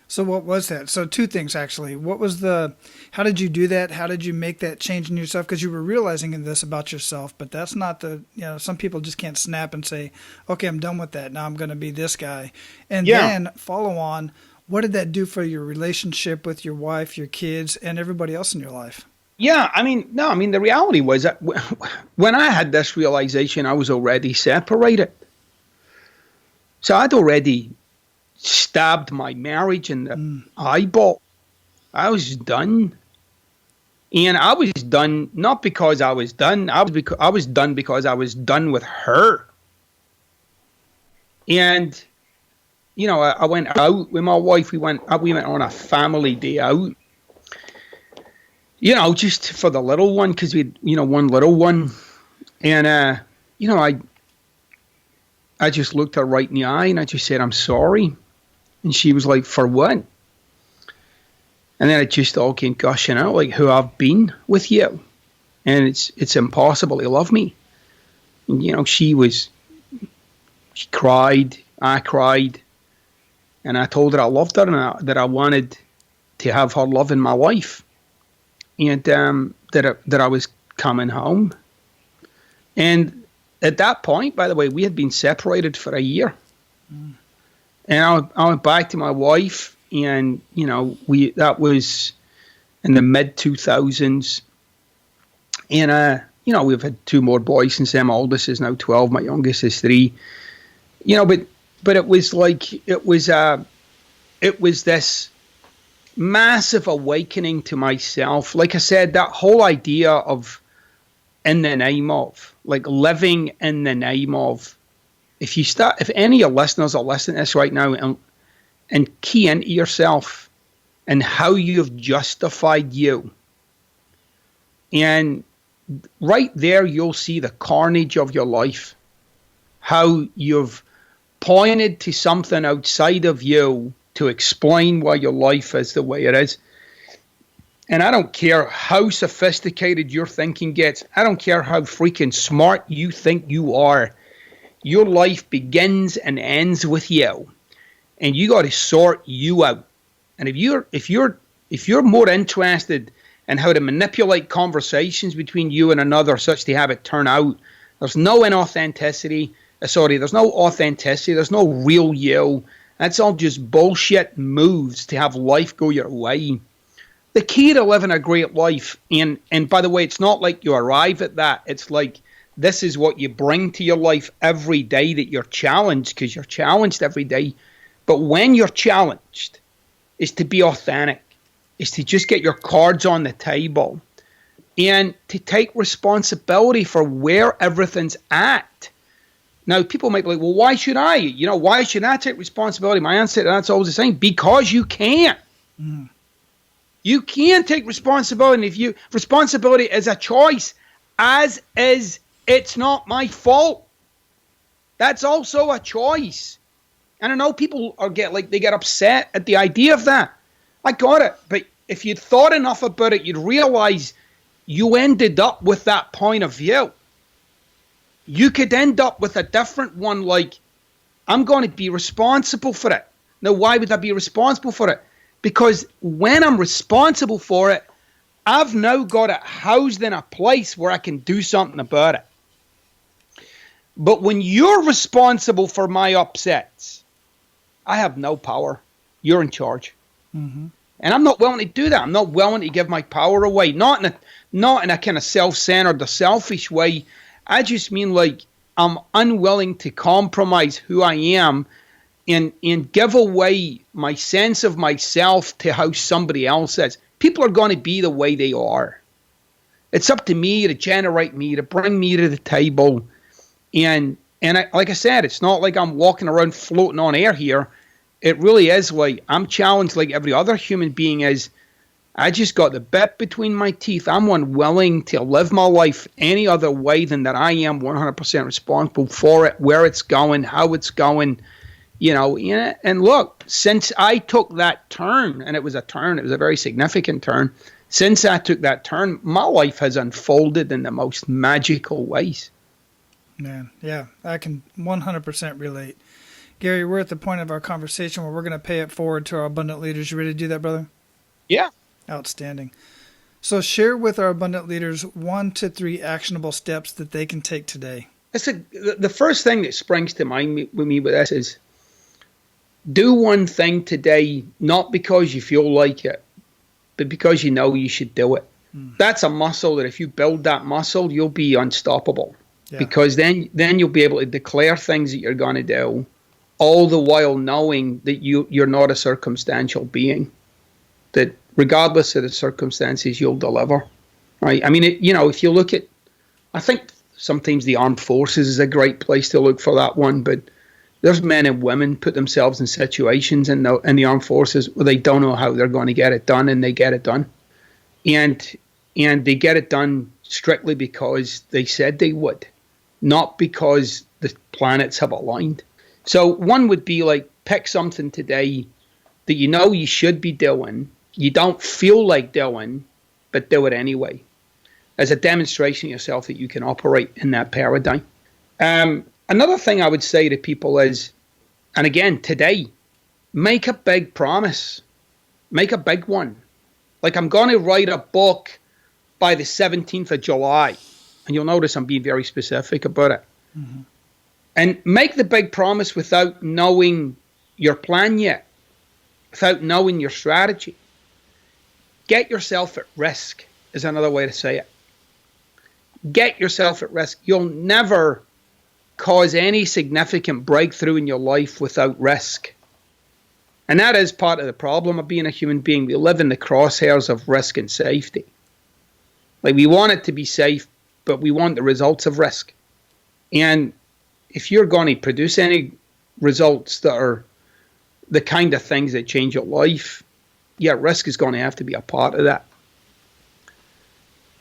So what was that? So two things, actually. How did you do that? How did you make that change in yourself? Because you were realizing this about yourself, but that's not some people just can't snap and say, okay, I'm done with that. Now I'm going to be this guy. And then follow on, what did that do for your relationship with your wife, your kids, and everybody else in your life? Yeah, the reality was that when I had this realization, I was already separated. So I'd already stabbed my marriage in the eyeball. I was done. And I was done not because I was done. I was done because I was done with her. And, I went out with my wife. We went on a family day out. Just for the little one, because we had, one little one. And, I just looked her right in the eye and I just said, I'm sorry. And she was like, for what? And then it just all came gushing out, like, who I've been with you. And it's impossible to love me. And, you know, she cried, I cried, and I told her I loved her and that I wanted to have her love in my life, and that I was coming home. And at that point, by the way, we had been separated for a year. And I went back to my wife, and, you know, that was in the mid-2000s. And, you know, we've had 2 more boys since then. My oldest is now 12. My youngest is 3. You know, but it was like, it was this massive awakening to myself. Like I said, that whole idea of in the name of, like living in the name of, if any of your listeners are listening to this right now and key into yourself and how you've justified you, and right there you'll see the carnage of your life, how you've pointed to something outside of you to explain why your life is the way it is. And I don't care how sophisticated your thinking gets. I don't care how freaking smart you think you are. Your life begins and ends with you. And you got to sort you out. And if you're more interested in how to manipulate conversations between you and another such to have it turn out, there's no inauthenticity. There's no authenticity. There's no real you. That's all just bullshit moves to have life go your way. The key to living a great life, and by the way, it's not like you arrive at that. It's like this is what you bring to your life every day that you're challenged, because you're challenged every day. But when you're challenged, is to be authentic, is to just get your cards on the table and to take responsibility for where everything's at. Now, people might be like, well, why should I? You know, why should I take responsibility? My answer to that's always the same. Because you can't. Mm. You can take responsibility. Responsibility is a choice, as is it's not my fault. That's also a choice. And I know people they get upset at the idea of that. I got it. But if you'd thought enough about it, you'd realize you ended up with that point of view. You could end up with a different one, like, I'm going to be responsible for it. Now, why would I be responsible for it? Because when I'm responsible for it, I've now got it housed in a place where I can do something about it. But when you're responsible for my upsets, I have no power. You're in charge. Mm-hmm. And I'm not willing to do that. I'm not willing to give my power away. Not in a kind of self-centered or selfish way. I just mean, like, I'm unwilling to compromise who I am and give away my sense of myself to how somebody else is. People are going to be the way they are. It's up to me to generate me, to bring me to the table. And like I said, it's not like I'm walking around floating on air here. It really is like I'm challenged like every other human being is. I just got the bit between my teeth. I'm unwilling to live my life any other way than that I am 100% responsible for it, where it's going, how it's going, you know. And look, since I took that turn, and it was a very significant turn, since I took that turn, my life has unfolded in the most magical ways. Man, yeah, I can 100% relate. Gary, we're at the point of our conversation where we're going to pay it forward to our abundant leaders. You ready to do that, brother? Yeah. Outstanding. So share with our abundant leaders 1 to 3 actionable steps that they can take today. The first thing that springs to mind with me with this is do one thing today, not because you feel like it, but because you know you should do it. That's a muscle that if you build that muscle, you'll be unstoppable. Yeah. Because then you'll be able to declare things that you're going to do, all the while knowing that you're not a circumstantial being, that regardless of the circumstances, you'll deliver, right? I mean, if you look at, I think sometimes the armed forces is a great place to look for that one, but there's men and women put themselves in situations in the armed forces where they don't know how they're going to get it done, and they get it done. And they get it done strictly because they said they would, not because the planets have aligned. So one would be like, pick something today that you know you should be doing, you don't feel like doing, but do it anyway, as a demonstration of yourself that you can operate in that paradigm. Another thing I would say to people is, and again, today, make a big promise. Make a big one. Like, I'm going to write a book by the 17th of July. And you'll notice I'm being very specific about it. Mm-hmm. And make the big promise without knowing your plan yet, without knowing your strategy. Get yourself at risk is another way to say it. Get yourself at risk. You'll never cause any significant breakthrough in your life without risk. And that is part of the problem of being a human being. We live in the crosshairs of risk and safety. Like, we want it to be safe, but we want the results of risk. And if you're going to produce any results that are the kind of things that change your life, yeah, risk is going to have to be a part of that.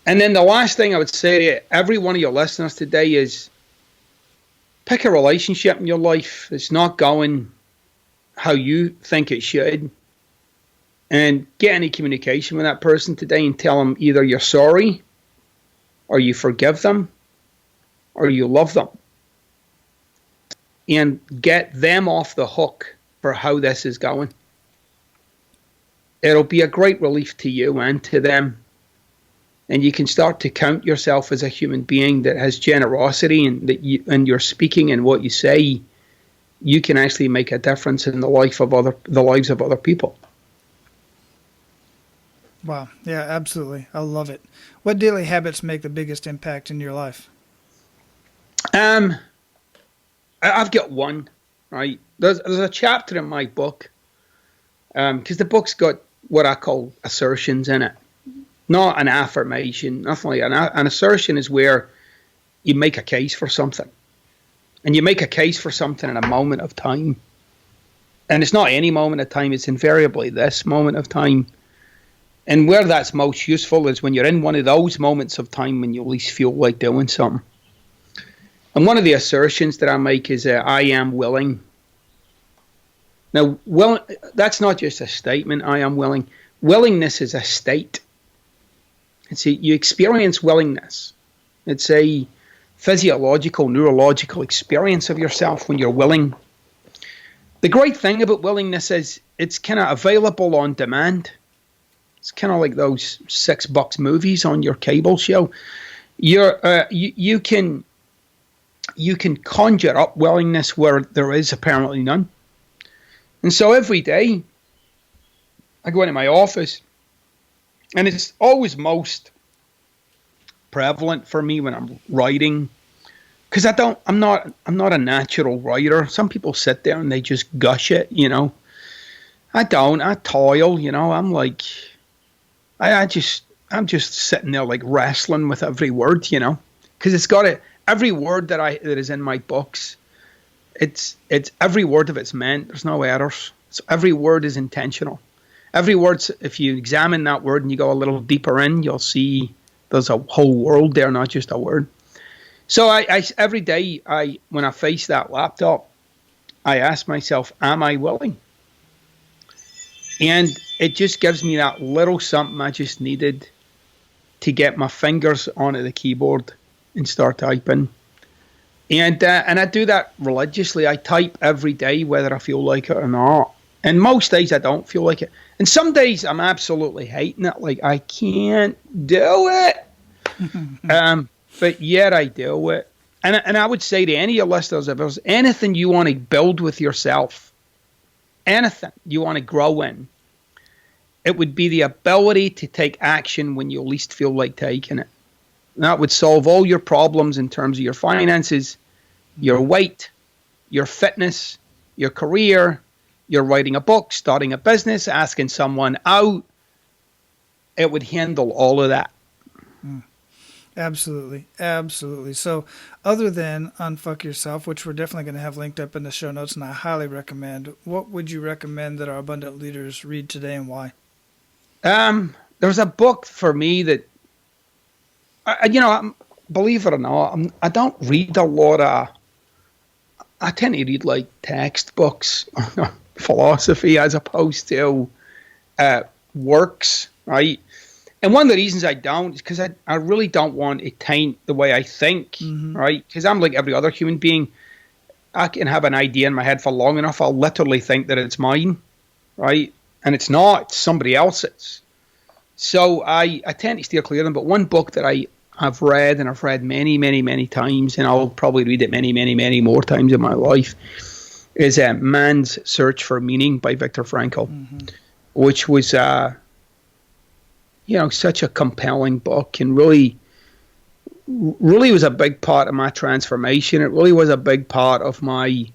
And then the last thing I would say to every one of your listeners today is, pick a relationship in your life that's not going how you think it should, and get any communication with that person today and tell them either you're sorry, or you forgive them, or you love them. And get them off the hook for how this is going. It'll be a great relief to you and to them. And you can start to count yourself as a human being that has generosity, and that you, and you're speaking and what you say, you can actually make a difference in the lives of other people. Wow. Yeah, absolutely. I love it. What daily habits make the biggest impact in your life? I've got one, right? There's a chapter in my book, because the book's got what I call assertions in it. Not an affirmation, nothing like that. An assertion is where you make a case for something. And you make a case for something in a moment of time. And it's not any moment of time, it's invariably this moment of time. And where that's most useful is when you're in one of those moments of time when you least feel like doing something. And one of the assertions that I make is I am willing. Now, that's not just a statement, I am willing. Willingness is a state. You experience willingness. It's a physiological, neurological experience of yourself when you're willing. The great thing about willingness is it's kind of available on demand. It's kind of like those $6 movies on your cable show. You can conjure up willingness where there is apparently none. And so every day I go into my office, and it's always most prevalent for me when I'm writing, because I'm not a natural writer. Some people sit there and they just gush it, you know. I don't. I toil, you know. I'm like, I'm just sitting there like wrestling with every word, you know, because it's got it. Every word that is in my books, it's every word of it's meant. There's no errors. So every word is intentional. Every word, if you examine that word and you go a little deeper in, you'll see there's a whole world there, not just a word. So I every day, when I face that laptop, I ask myself, am I willing? And it just gives me that little something I just needed to get my fingers onto the keyboard and start typing. And I do that religiously. I type every day, whether I feel like it or not. And most days I don't feel like it. And some days I'm absolutely hating it. Like, I can't do it. But yet I do it. And I would say to any of your listeners, if there's anything you want to build with yourself, anything you want to grow in, it would be the ability to take action when you least feel like taking it. And that would solve all your problems in terms of your finances, your weight, your fitness, your career, you're writing a book, starting a business, asking someone out. It would handle all of that. Absolutely. Absolutely. So other than UnFUK Yourself, which we're definitely going to have linked up in the show notes, and I highly recommend, what would you recommend that our abundant leaders read today, and why? There's a book for me that, believe it or not, I don't read a lot of, I tend to read like textbooks, philosophy, as opposed to works, right? And one of the reasons I don't is because I really don't want to taint the way I think, right? Because I'm like every other human being. I can have an idea in my head for long enough, I'll literally think that it's mine, right? And it's not, it's somebody else's. So I tend to steer clear of them. But one book that I've read, and I've read many, many, many times, and I'll probably read it many, many, many more times in my life, is Man's Search for Meaning by Viktor Frankl, which was, such a compelling book, and really was a big part of my transformation. It really was a big part of my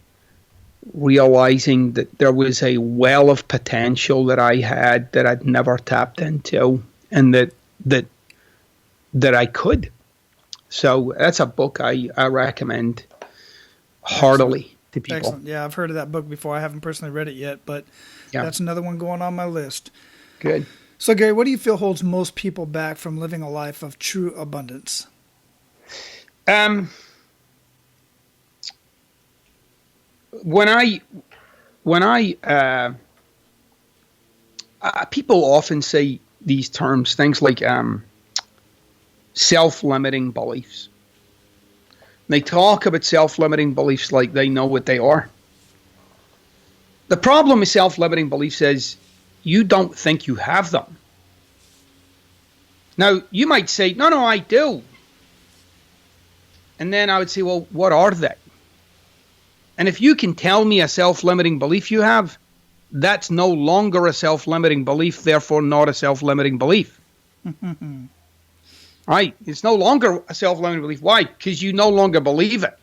realizing that there was a well of potential that I had that I'd never tapped into, and that I could. So that's a book I recommend heartily to people. Excellent. Yeah, I've heard of that book before. I haven't personally read it yet, but that's another one going on my list. Good. So, Gary, what do you feel holds most people back from living a life of true abundance? People often say these terms, things like self-limiting beliefs. They talk about self-limiting beliefs like they know what they are. The problem with self-limiting beliefs is you don't think you have them. Now, you might say, no, I do. And then I would say, well, what are they? And if you can tell me a self-limiting belief you have, that's no longer a self-limiting belief, therefore not a self-limiting belief. Right? It's no longer a self-limiting belief. Why? Because you no longer believe it.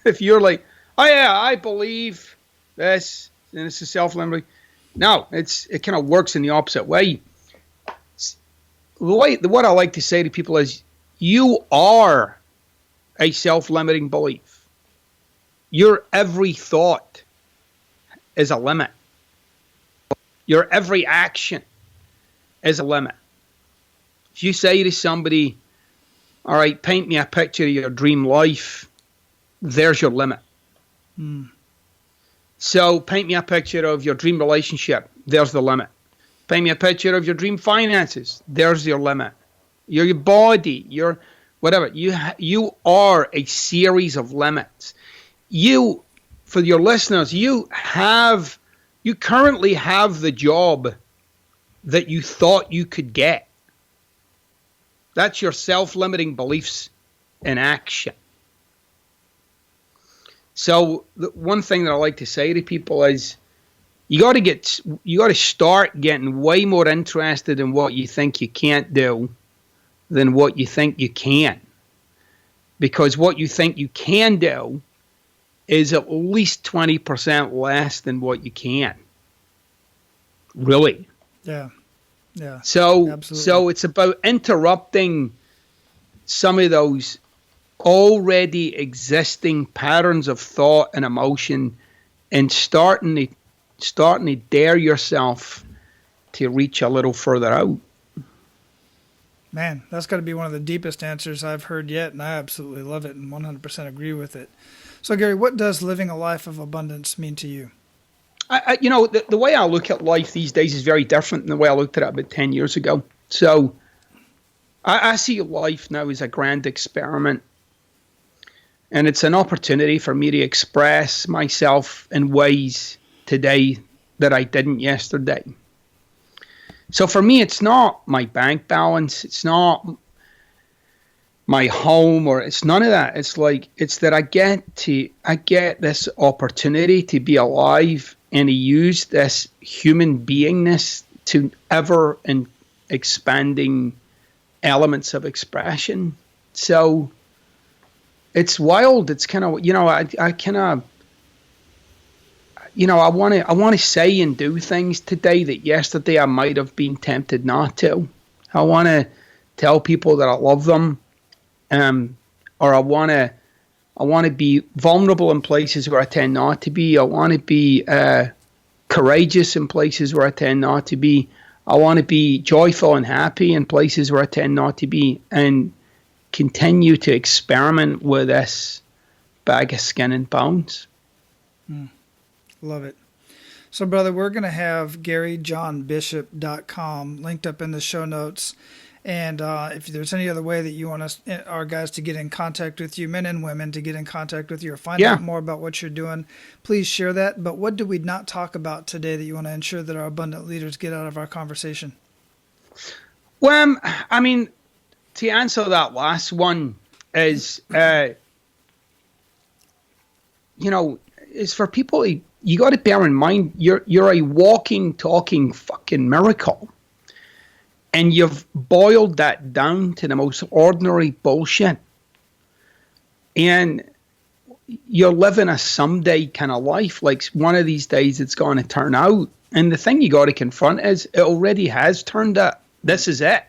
If you're like, oh yeah, I believe this, and it's a self-limiting. No, it kind of works in the opposite way. What I like to say to people is, you are a self-limiting belief. Your every thought is a limit. Your every action is a limit. If you say to somebody, all right, paint me a picture of your dream life, there's your limit. So paint me a picture of your dream relationship, there's the limit. Paint me a picture of your dream finances, there's your limit. Your body, your whatever. You are a series of limits. For your listeners, you currently have the job that you thought you could get. That's your self-limiting beliefs in action. So the one thing that I like to say to people is, you got to start getting way more interested in what you think you can't do than what you think you can. Because what you think you can do is at least 20% less than what you can. Really. Yeah. So absolutely. So it's about interrupting some of those already existing patterns of thought and emotion and starting to dare yourself to reach a little further out. Man, that's got to be one of the deepest answers I've heard yet, and I absolutely love it and 100% agree with it. So, Gary, what does living a life of abundance mean to you? The way I look at life these days is very different than the way I looked at it about 10 years ago. So I see life now as a grand experiment, and it's an opportunity for me to express myself in ways today that I didn't yesterday. So for me, it's not my bank balance, it's not my home, or it's none of that. It's that I get this opportunity to be alive and to use this human beingness to ever and expanding elements of expression. So it's wild. It's kind of, I want to say and do things today that yesterday I might have been tempted not to. I want to tell people that I love them, or I want to be vulnerable in places where I tend not to be. I want to be courageous in places where I tend not to be. I want to be joyful and happy in places where I tend not to be, and continue to experiment with this bag of skin and bones. Love it. So, brother, we're going to have GaryJohnBishop.com linked up in the show notes. And if there's any other way that you want our guys to get in contact with you, men and women, to get in contact with you or find out more about what you're doing, please share that. But what did we not talk about today that you want to ensure that our abundant leaders get out of our conversation? Well, I mean, to answer that last one is, is for people, you got to bear in mind, you're a walking, talking fucking miracle. And you've boiled that down to the most ordinary bullshit. And you're living a someday kind of life, like one of these days it's going to turn out. And the thing you got to confront is it already has turned out. This is it.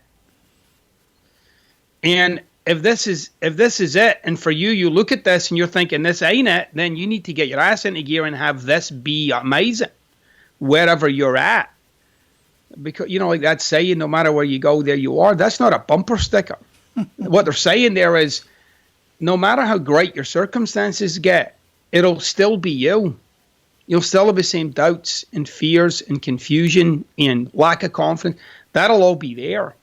And if this is it, and for you look at this and you're thinking this ain't it, then you need to get your ass into gear and have this be amazing wherever you're at. Because, like that saying, no matter where you go, there you are. That's not a bumper sticker. What they're saying there is, no matter how great your circumstances get, it'll still be you. You'll still have the same doubts and fears and confusion and lack of confidence. That'll all be there.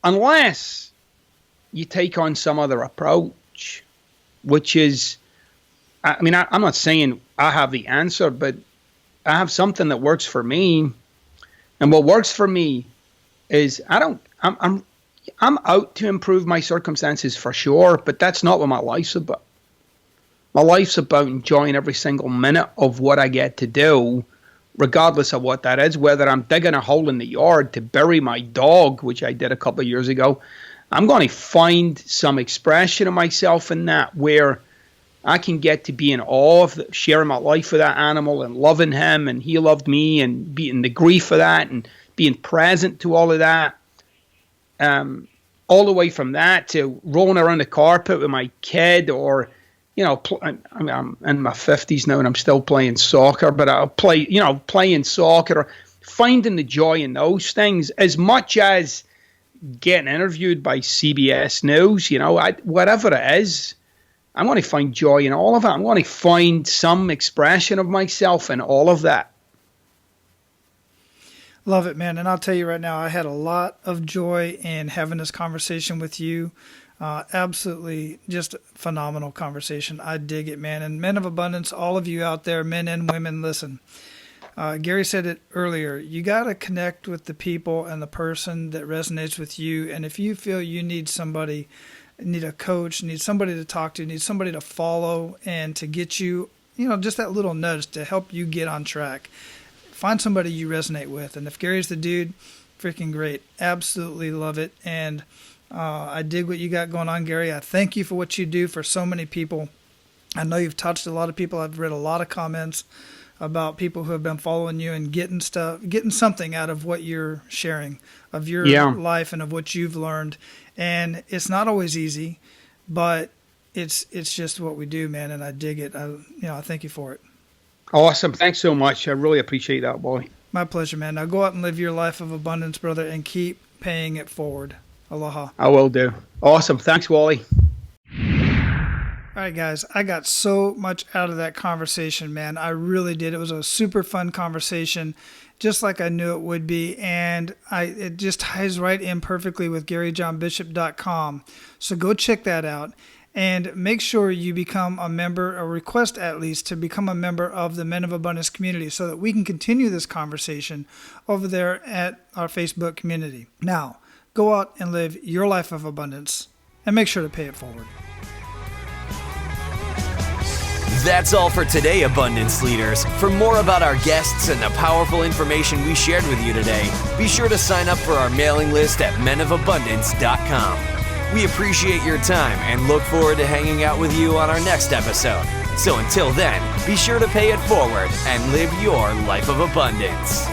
Unless you take on some other approach, which is, I'm not saying I have the answer, but I have something that works for me. And what works for me is I'm out to improve my circumstances for sure, but that's not what my life's about. My life's about enjoying every single minute of what I get to do, regardless of what that is, whether I'm digging a hole in the yard to bury my dog, which I did a couple of years ago. I'm going to find some expression of myself in that where I can get to be in awe of sharing my life with that animal and loving him and he loved me and being the grief of that and being present to all of that. All the way from that to rolling around the carpet with my kid or, I'm in my 50s now and I'm still playing soccer, but I'll play, playing soccer or finding the joy in those things as much as getting interviewed by CBS News, whatever it is. I'm going to find joy in all of it. I'm going to find some expression of myself in all of that. Love it, man. And I'll tell you right now, I had a lot of joy in having this conversation with you. Absolutely just phenomenal conversation. I dig it, man. And men of abundance, all of you out there, men and women, listen. Gary said it earlier. You got to connect with the people and the person that resonates with you. And if you feel you need somebody, need a coach, need somebody to talk to, need somebody to follow and to get you, just that little nudge to help you get on track. Find somebody you resonate with. And if Gary's the dude, freaking great. Absolutely love it. And I dig what you got going on, Gary. I thank you for what you do for so many people. I know you've touched a lot of people. I've read a lot of comments about people who have been following you and getting something out of what you're sharing, of your life and of what you've learned. And it's not always easy, but it's just what we do, man. And I dig it. I thank you for it. Awesome. Thanks so much. I really appreciate that, boy. My pleasure, man. Now go out and live your life of abundance, brother, and keep paying it forward. Aloha. I will do. Awesome. Thanks, Wally. All right, guys, I got so much out of that conversation, man. I really did. It was a super fun conversation, just like I knew it would be. And it just ties right in perfectly with GaryJohnBishop.com. So go check that out. And make sure you become a member, or request at least to become a member of the Men of Abundance community so that we can continue this conversation over there at our Facebook community. Now, go out and live your life of abundance and make sure to pay it forward. That's all for today, Abundance Leaders. For more about our guests and the powerful information we shared with you today, be sure to sign up for our mailing list at menofabundance.com. We appreciate your time and look forward to hanging out with you on our next episode. So until then, be sure to pay it forward and live your life of abundance.